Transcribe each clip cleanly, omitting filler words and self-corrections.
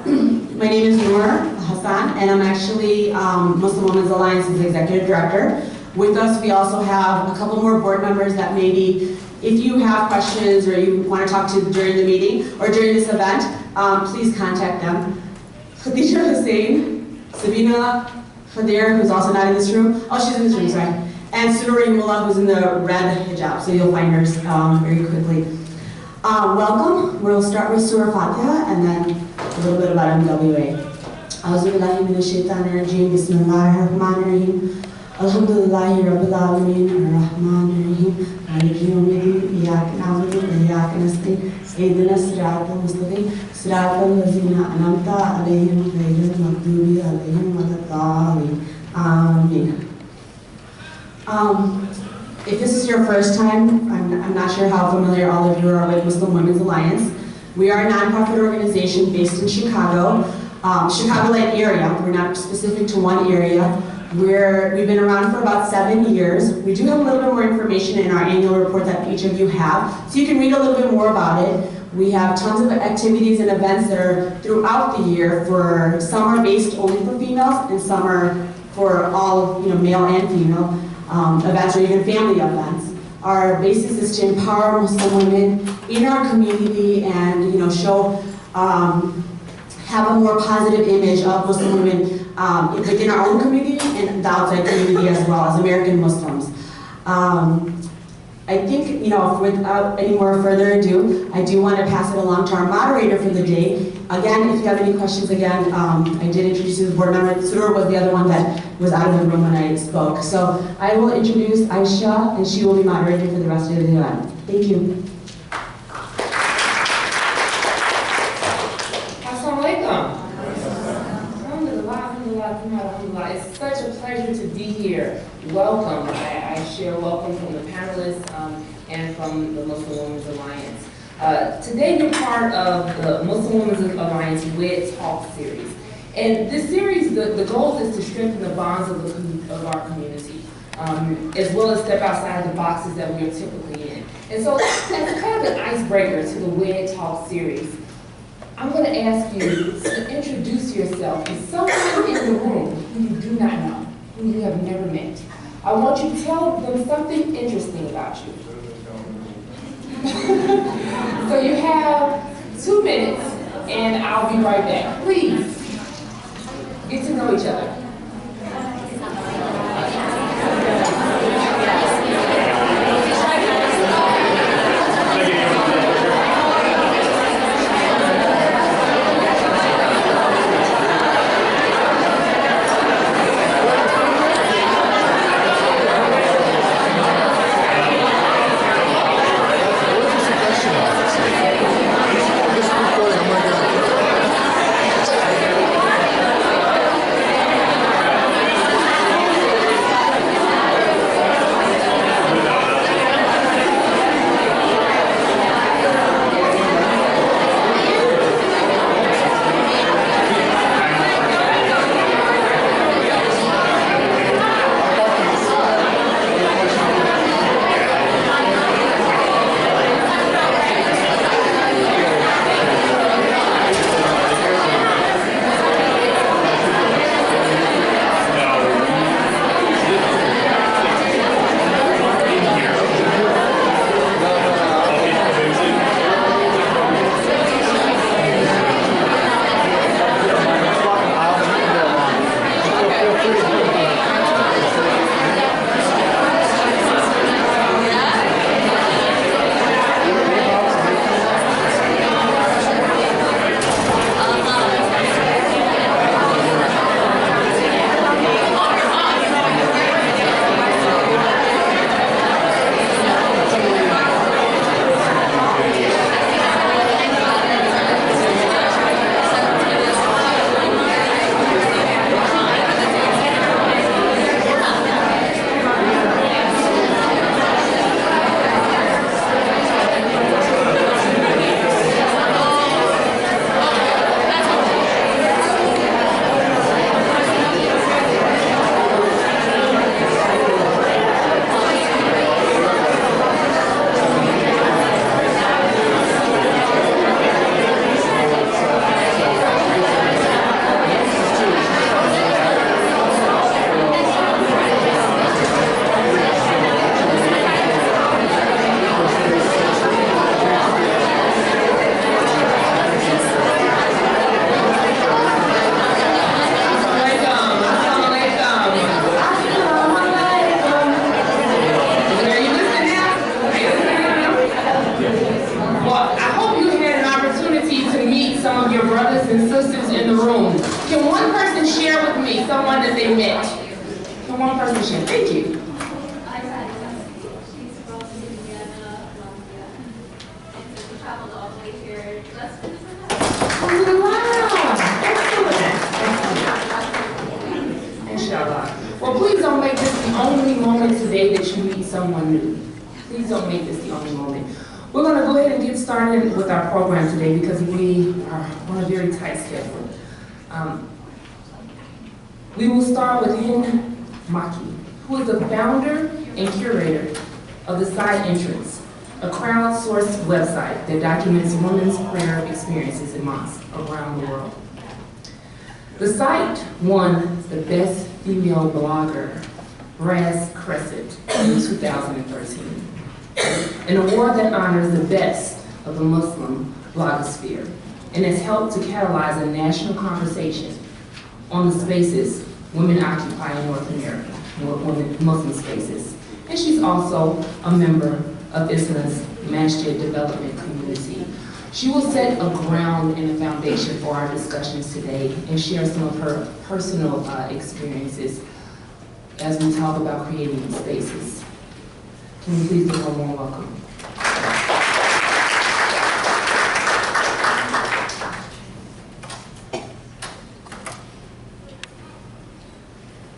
My name is Noor Hassan, and I'm actually Muslim Women's Alliance's Executive Director. With us, we also have a couple more board members that maybe, if you have questions or you want to talk to during the meeting or during this event, please contact them. Khadija Hussein, Sabina Khadir, who's also not in this room. Oh, she's in this room, sorry. And Sururi Mullah, who's in the red hijab, so you'll find her very quickly. Welcome. We'll start with Surah Fatiha and then a little bit about MWA. A'udhu billahi minash shaitanir rajim. Bismillahir rahmanir rahim. Alhamdulillahi rabbil alamin. Ar-rahmanir rahim. Maliki yawmiddin. Iyyaka na'budu wa iyyaka nasta'in. Ihdinas siratal mustaqim. Siratal ladzina an'amta 'alayhim ghayril maghdubi 'alayhim waladdallin. Amin. If this is your first time, I'm not sure how familiar all of you are with Muslim Women's Alliance. We are a nonprofit organization based in Chicago, Chicagoland area. We're not specific to one area. We've been around for about 7 years. We do have a little bit more information in our annual report that each of you have, so you can read a little bit more about it. We have tons of activities and events that are throughout the year. Some are based only for females, and some are for all, male and female events, or even family events. Our basis is to empower Muslim women in our community and show, have a more positive image of Muslim women within our own community and the outside community as well as American Muslims. I think, without any more further ado, I do want to pass it along to our moderator for the day. Again, if you have any questions, I did introduce you to the board member. Surur was the other one that was out of the room when I spoke. So I will introduce Aisha, and she will be moderating for the rest of the event. Thank you. It's such a pleasure to be here. Welcome. I share welcome from the panelists and from the Muslim Women's Alliance. Today we're part of the Muslim Women's Alliance WED Talk series. And this series, the goal is to strengthen the bonds of our community, as well as step outside the boxes that we are typically in. And so as kind of an icebreaker to the WED Talk series, I'm going to ask you to introduce yourself to someone in the room who you do not know, who you have never met. I want you to tell them something interesting about you. So you have 2 minutes, and I'll be right back. Please, get to know each other. my brothers and sisters in the room. Can one person share with me someone that they met? Can one person share? Thank you. She's from Indiana, Columbia, and so we traveled all the way here just to visit her. Oh, wow. Excellent. Inshallah. Well, please don't make this the only moment today that you meet someone new. Please don't make this the only moment. We're going to go ahead and get started with our program today because we are on a very tight schedule. We will start with Hind Maki, who is the founder and curator of the Side Entrance, a crowdsourced website that documents women's prayer experiences in mosques around the world. The site won the Best Female Blogger Brass Crescent in 2013, an award that honors the best of the Muslim blogosphere and has helped to catalyze a national conversation on the spaces women occupy in North America, Muslim spaces. And she's also a member of Islam's Masjid Development Community. She will set a ground and a foundation for our discussions today and share some of her personal experiences as we talk about creating these spaces. Can we please give her a warm welcome?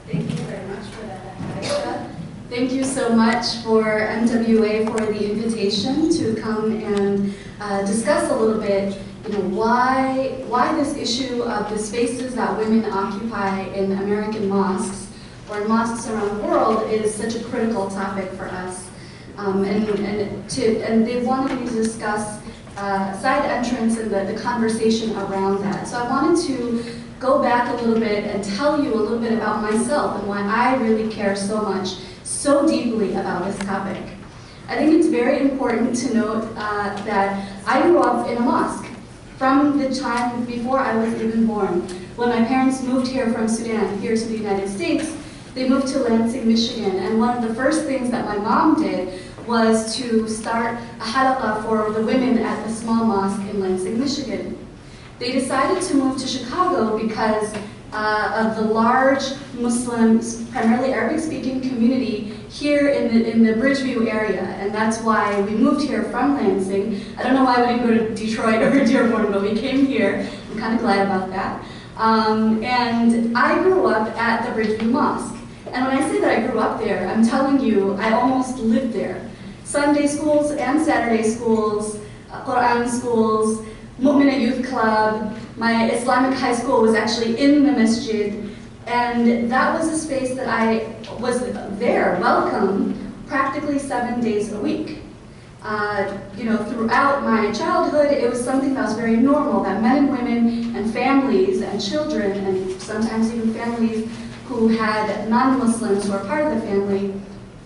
Thank you very much for that, Aisha. Thank you so much for MWA for the invitation to come and discuss a little bit, why this issue of the spaces that women occupy in American mosques or in mosques around the world is such a critical topic for us. And they wanted me to discuss Side Entrance and the conversation around that. So I wanted to go back a little bit and tell you a little bit about myself and why I really care so much, so deeply about this topic. I think it's very important to note that I grew up in a mosque from the time before I was even born. When my parents moved here from Sudan, here to the United States, they moved to Lansing, Michigan, and one of the first things that my mom did was to start a halaqah for the women at the small mosque in Lansing, Michigan. They decided to move to Chicago because of the large Muslim, primarily Arabic-speaking community here in the Bridgeview area, and that's why we moved here from Lansing. I don't know why we didn't go to Detroit or Dearborn, but we came here. I'm kind of glad about that. And I grew up at the Bridgeview Mosque. And when I say that I grew up there, I'm telling you, I almost lived there. Sunday schools and Saturday schools, Quran schools, Mu'mina Youth Club. My Islamic high school was actually in the masjid, and that was a space that I was there, welcome, practically 7 days a week. Throughout my childhood, it was something that was very normal, that men and women and families and children, and sometimes even families who had non-Muslims who were part of the family,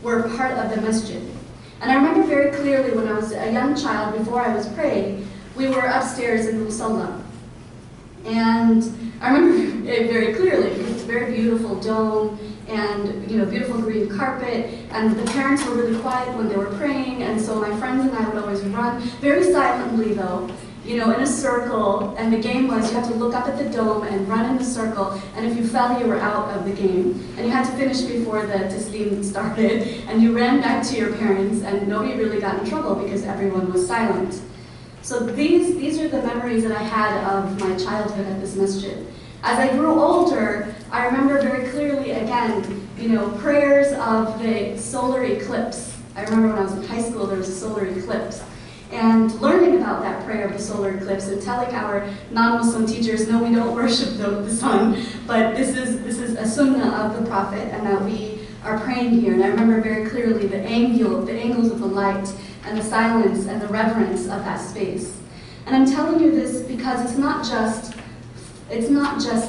were part of the masjid. And I remember very clearly when I was a young child, before I was praying, we were upstairs in the musalla. And I remember it very clearly because it's a very beautiful dome and beautiful green carpet, and the parents were really quiet when they were praying, and so my friends and I would always run, very silently though, in a circle, and the game was you had to look up at the dome and run in the circle, and if you fell, you were out of the game. And you had to finish before the taslim started, and you ran back to your parents, and nobody really got in trouble because everyone was silent. So these are the memories that I had of my childhood at this masjid. As I grew older, I remember very clearly, again, prayers of the solar eclipse. I remember when I was in high school, there was a solar eclipse. And learning about that prayer of the solar eclipse and telling our non-Muslim teachers, no, we don't worship the sun, but this is a sunnah of the Prophet, and that we are praying here. And I remember very clearly the angles of the light, and the silence and the reverence of that space. And I'm telling you this because it's not just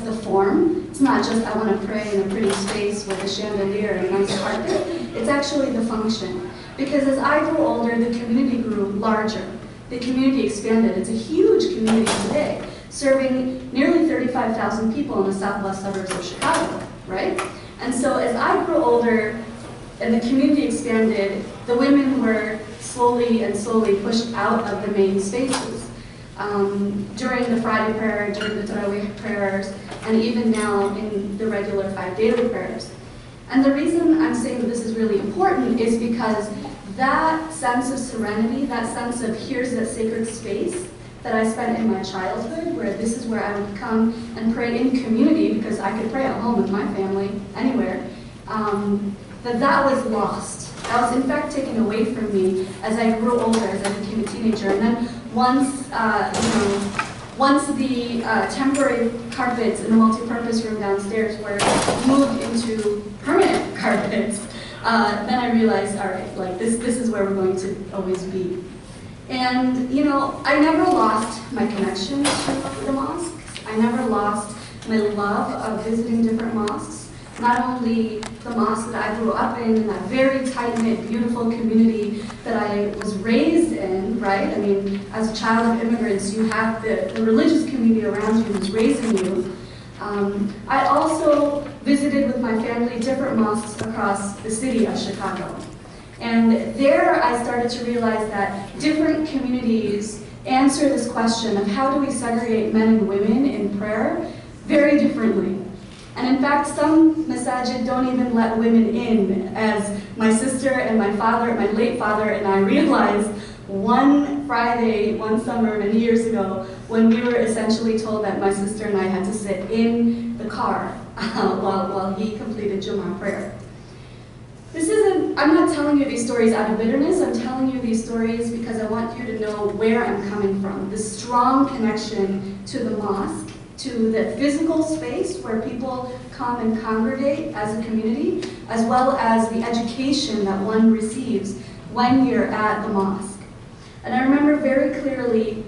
the form. It's not just I want to pray in a pretty space with a chandelier and a nice carpet. It's actually the function. Because as I grew older, the community grew larger. The community expanded. It's a huge community today, serving nearly 35,000 people in the southwest suburbs of Chicago, right? And so as I grew older and the community expanded, the women were slowly pushed out of the main spaces. during the Friday prayer, during the Tarawih prayers, and even now in the regular 5 daily prayers. And the reason I'm saying that this is really important is because that sense of serenity, that sense of here's that sacred space that I spent in my childhood, where this is where I would come and pray in community, because I could pray at home with my family, anywhere, that was lost. That was in fact taken away from me as I grew older, as I became a teenager. And then once, once the temporary carpets in the multi-purpose room downstairs were moved into permanent carpets, then I realized, all right, like this is where we're going to always be. And I never lost my connection to the mosque. I never lost my love of visiting different mosques. Not only the mosque that I grew up in that very tight-knit, beautiful community that I was raised in, right? I mean, as a child of immigrants, you have the religious community around you who's raising you. I also visited with my family different mosques across the city of Chicago. And there I started to realize that different communities answer this question of how do we segregate men and women in prayer very differently. And in fact, some masajid don't even let women in, as my sister and my father, my late father, and I realized one Friday, one summer, many years ago, when we were essentially told that my sister and I had to sit in the car while he completed Jummah prayer. I'm not telling you these stories out of bitterness. I'm telling you these stories because I want you to know where I'm coming from. The strong connection to the mosque, to the physical space where people come and congregate as a community, as well as the education that one receives when you're at the mosque. And I remember very clearly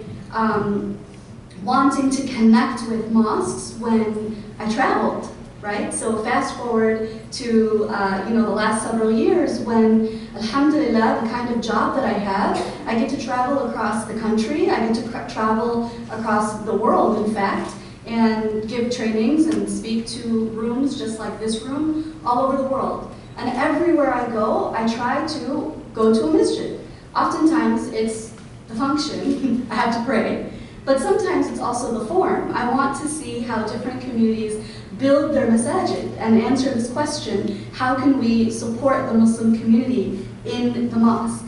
wanting to connect with mosques when I traveled. Right? So fast forward to the last several years when, alhamdulillah, the kind of job that I have, I get to travel across the country, I get to travel across the world, in fact, and give trainings and speak to rooms just like this room all over the world. And everywhere I go, I try to go to a masjid. Oftentimes it's the function, I have to pray, but sometimes it's also the form. I want to see how different communities build their masajid and answer this question, how can we support the Muslim community in the mosque?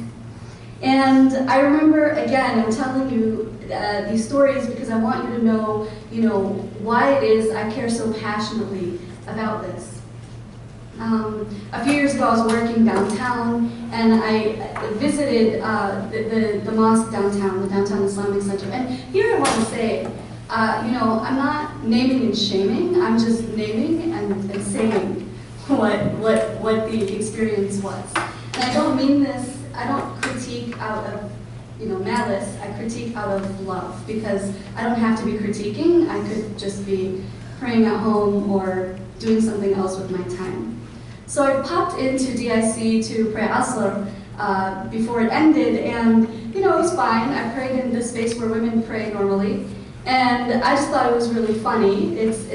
And I remember, again, I'm telling you these stories because I want you to know, why it is I care so passionately about this. A few years ago, I was working downtown, and I visited the mosque downtown, the Downtown Islamic Center. And here I want to say, I'm not naming and shaming. I'm just naming and saying what the experience was. And I don't mean this. I don't critique out of malice. I critique out of love, because I don't have to be critiquing. I could just be praying at home or doing something else with my time. So I popped into DIC to pray Asr before it ended, and it was fine. I prayed in this space where women pray normally, and I just thought it was really funny. It's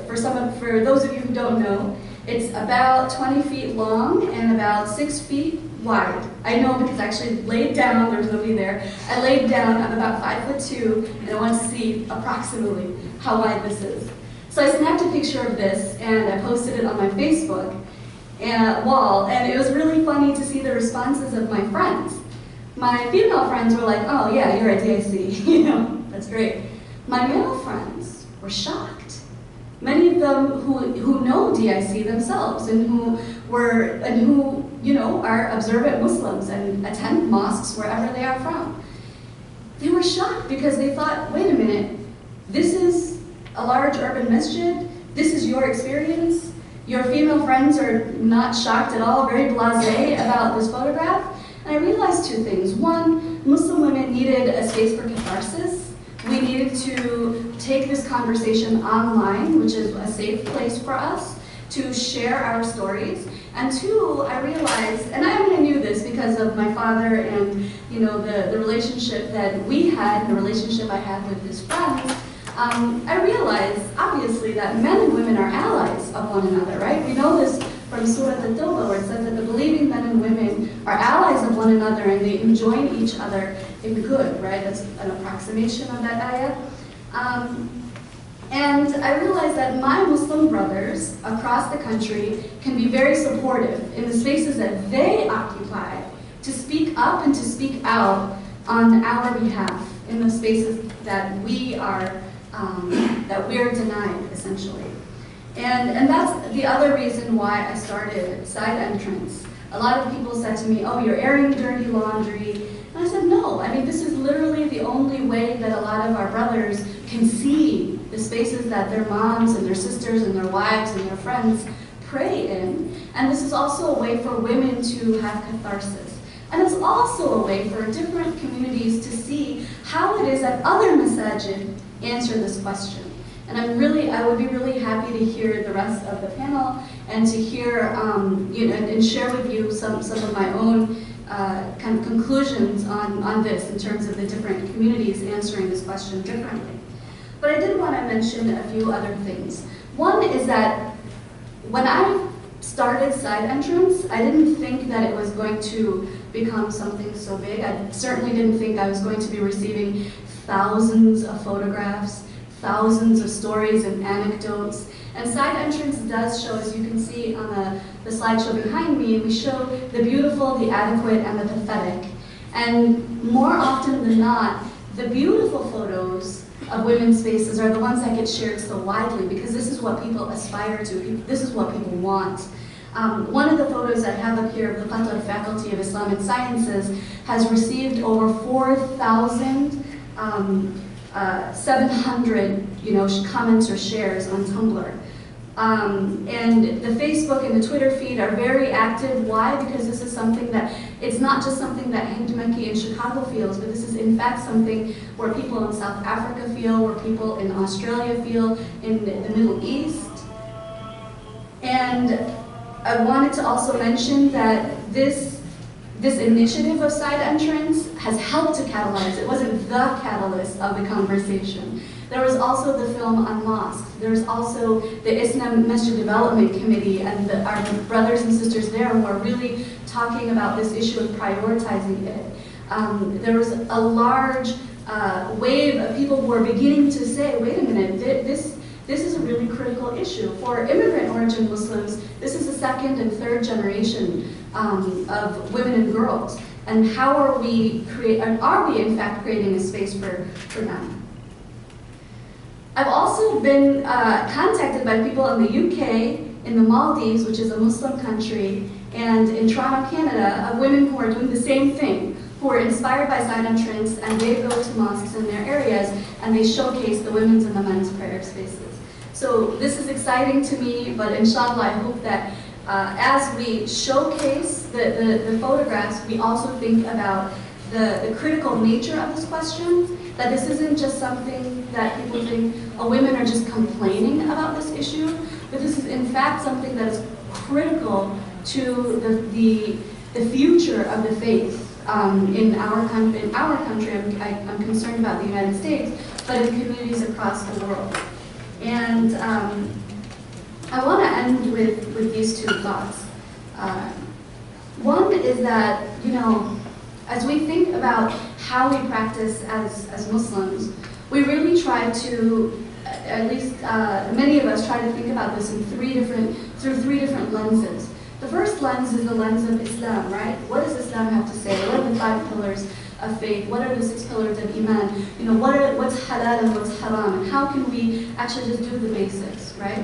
for those of you who don't know, it's about 20 feet long and about 6 feet wide. I know because I actually laid down. There was nobody there. I laid down. I'm about 5'2", and I want to see approximately how wide this is. So I snapped a picture of this and I posted it on my Facebook wall, and it was really funny to see the responses of my friends. My female friends were like, "Oh yeah, you're at DIC, that's great." My male friends were shocked. Many of them who know DIC themselves and who are observant Muslims and attend mosques wherever they are from. They were shocked because they thought, wait a minute, this is a large urban masjid, this is your experience. Your female friends are not shocked at all, very blasé about this photograph. And I realized two things. One, Muslim women needed a space for catharsis. We needed to take this conversation online, which is a safe place for us to share our stories. And two, I realized, and I knew this because of my father and the relationship that we had, the relationship I had with his friends, I realized, obviously, that men and women are allies of one another, right? We know this from Surah At-Tawbah, where it says that the believing men and women are allies of one another and they enjoin each other in good, right? That's an approximation of that ayah. And I realized that my Muslim brothers across the country can be very supportive in the spaces that they occupy to speak up and to speak out on our behalf in the spaces that we are that we're denied, essentially. And that's the other reason why I started Side Entrance. A lot of people said to me, oh, you're airing dirty laundry. And I said, no, I mean, this is literally the only way that a lot of our brothers can see the spaces that their moms and their sisters and their wives and their friends pray in. And this is also a way for women to have catharsis. And it's also a way for different communities to see how it is that other masajid answer this question. And I would be really happy to hear the rest of the panel and to hear, and share with you some of my own kind of conclusions on this in terms of the different communities answering this question differently. But I did want to mention a few other things. One is that when I started Side Entrance, I didn't think that it was going to become something so big. I certainly didn't think I was going to be receiving thousands of photographs, thousands of stories and anecdotes. And Side Entrance does show, as you can see on the slideshow behind me, we show the beautiful, the adequate, and the pathetic. And more often than not, the beautiful photos of women's spaces are the ones that get shared so widely because this is what people aspire to, this is what people want. One of the photos I have up here of the Qatar Faculty of Islamic Sciences has received over 4,700 comments or shares on Tumblr. And the Facebook and the Twitter feed are very active. Why? Because this is something that, it's not just something that Hind Mekki in Chicago feels, but this is in fact something where people in South Africa feel, where people in Australia feel, in the Middle East. And I wanted to also mention that this initiative of Side Entrance has helped to catalyze. It wasn't the catalyst of the conversation. There was also the film on mosques. There's also the Islam Masjid Development Committee and our brothers and sisters there who are really talking about this issue and prioritizing it. There was a large wave of people who are beginning to say, wait a minute, this is a really critical issue. For immigrant origin Muslims, this is the second and third generation of women and girls. And how are we in fact creating a space for them? I've also been contacted by people in the UK, in the Maldives, which is a Muslim country, and in Toronto, Canada, of women who are doing the same thing, who are inspired by Side Entrance, and they go to mosques in their areas, and they showcase the women's and the men's prayer spaces. So this is exciting to me, but inshallah, I hope that as we showcase the photographs, we also think about the critical nature of this question, that this isn't just something that people think, oh, women are just complaining about this issue, but this is in fact something that is critical to the future of the faith in our country. I'm concerned about the United States, but in communities across the world. And I want to end with these two thoughts. One is that, as we think about how we practice as Muslims, we really try to, at least many of us try to think about this through three different lenses. The first lens is the lens of Islam, right? What does Islam have to say? What are the 5 pillars of faith? What are the 6 pillars of Iman? What's halal and what's haram? And how can we actually just do the basics, right?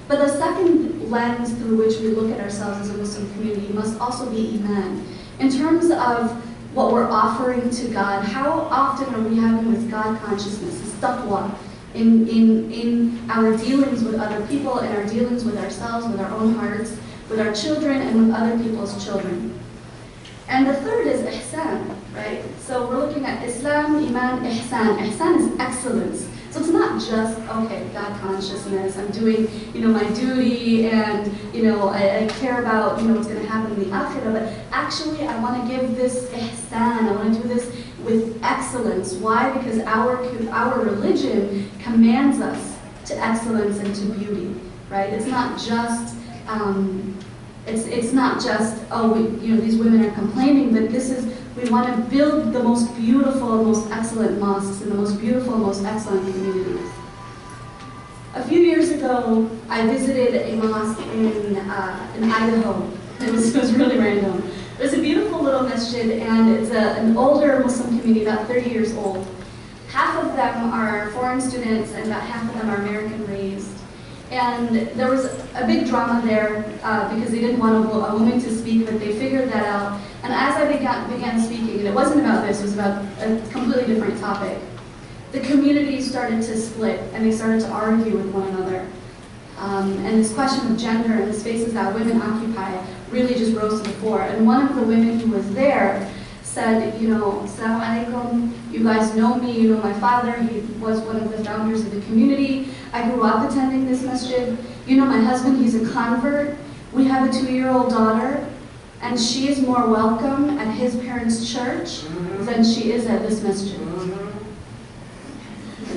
But the second lens through which we look at ourselves as a Muslim community must also be Iman. In terms of what we're offering to God, how often are we having this God consciousness, this taqwa, in our dealings with other people, in our dealings with ourselves, with our own hearts, with our children, and with other people's children. And the third is ihsan, right? So we're looking at Islam, Iman, ihsan. Ihsan is excellence. So it's not just, okay, God consciousness, I'm doing, my duty, and, I care about, what's going to happen in the akhirah, but actually I want to give this ihsan, I want to do this with excellence. Why? Because our religion commands us to excellence and to beauty, right? It's not just, it's not just, oh, these women are complaining, but this is, We want to build the most beautiful, most excellent mosques in the most beautiful, most excellent communities. A few years ago, I visited a mosque in Idaho. It was really random. It was a beautiful little masjid, and it's an older Muslim community, about 30 years old. Half of them are foreign students, and about half of them are American raised. And there was a big drama there because they didn't want a woman to speak, but they figured that out. And as I began speaking, and it wasn't about this, it was about a completely different topic, the community started to split, and they started to argue with one another. And this question of gender and the spaces that women occupy really just rose to the fore. And one of the women who was there said, you know, Assalamu alaikum, you guys know me, you know my father, he was one of the founders of the community. I grew up attending this masjid. You know my husband, he's a convert. We have a 2-year-old daughter, and she is more welcome at his parents' church than she is at this masjid.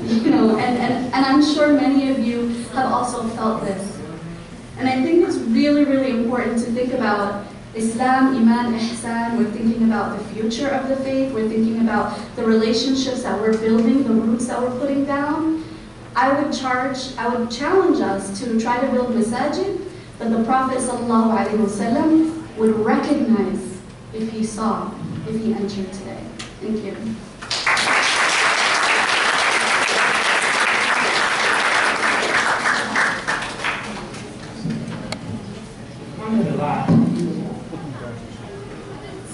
You know, and I'm sure many of you have also felt this. And I think it's really, really important to think about Islam, Iman, Ihsan. We're thinking about the future of the faith. We're thinking about the relationships that we're building, the roots that we're putting down. I would challenge us to try to build masajid that the Prophet ﷺ would recognize if he entered today. Thank you.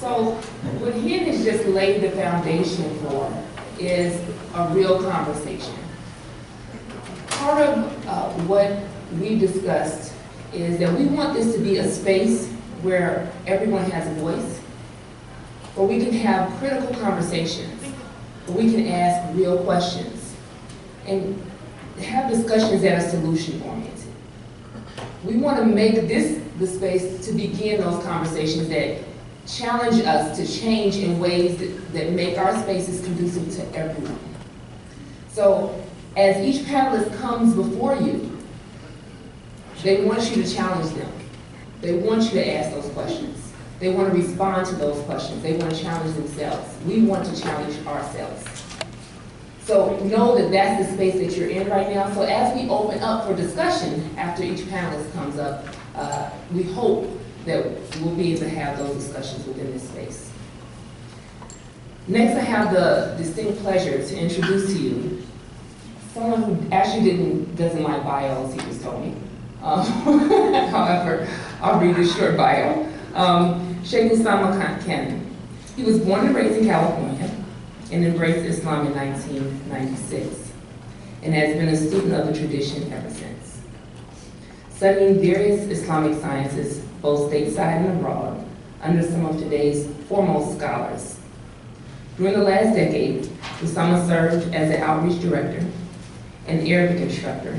So what he has just laid the foundation for is a real conversation. Part of what we discussed is that we want this to be a space where everyone has a voice, where we can have critical conversations, where we can ask real questions, and have discussions that are solution-oriented. We want to make this the space to begin those conversations that challenge us to change in ways that make our spaces conducive to everyone. So as each panelist comes before you, they want you to challenge them. They want you to ask those questions. They want to respond to those questions. They want to challenge themselves. We want to challenge ourselves. So know that that's the space that you're in right now. So as we open up for discussion after each panelist comes up, we hope that we'll be able to have those discussions within this space. Next, I have the distinct pleasure to introduce to you someone who actually doesn't like bios, he just told me. However, I'll read his short bio. Sheikh Usama Khan. He was born and raised in California and embraced Islam in 1996 and has been a student of the tradition ever since. Studying various Islamic sciences, both stateside and abroad, under some of today's foremost scholars. During the last decade, Usama served as an outreach director and Arabic instructor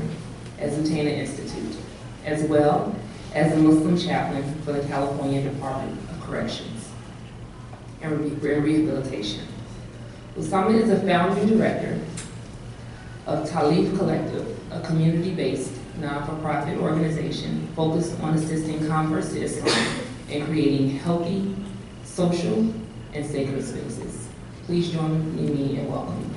at Zutana Institute, as well as a Muslim chaplain for the California Department of Corrections and Rehabilitation. Usama is a founding director of Talif Collective, a community-based non-for-profit organization focused on assisting converts to Islam and creating healthy, social, and sacred spaces. Please join me in welcoming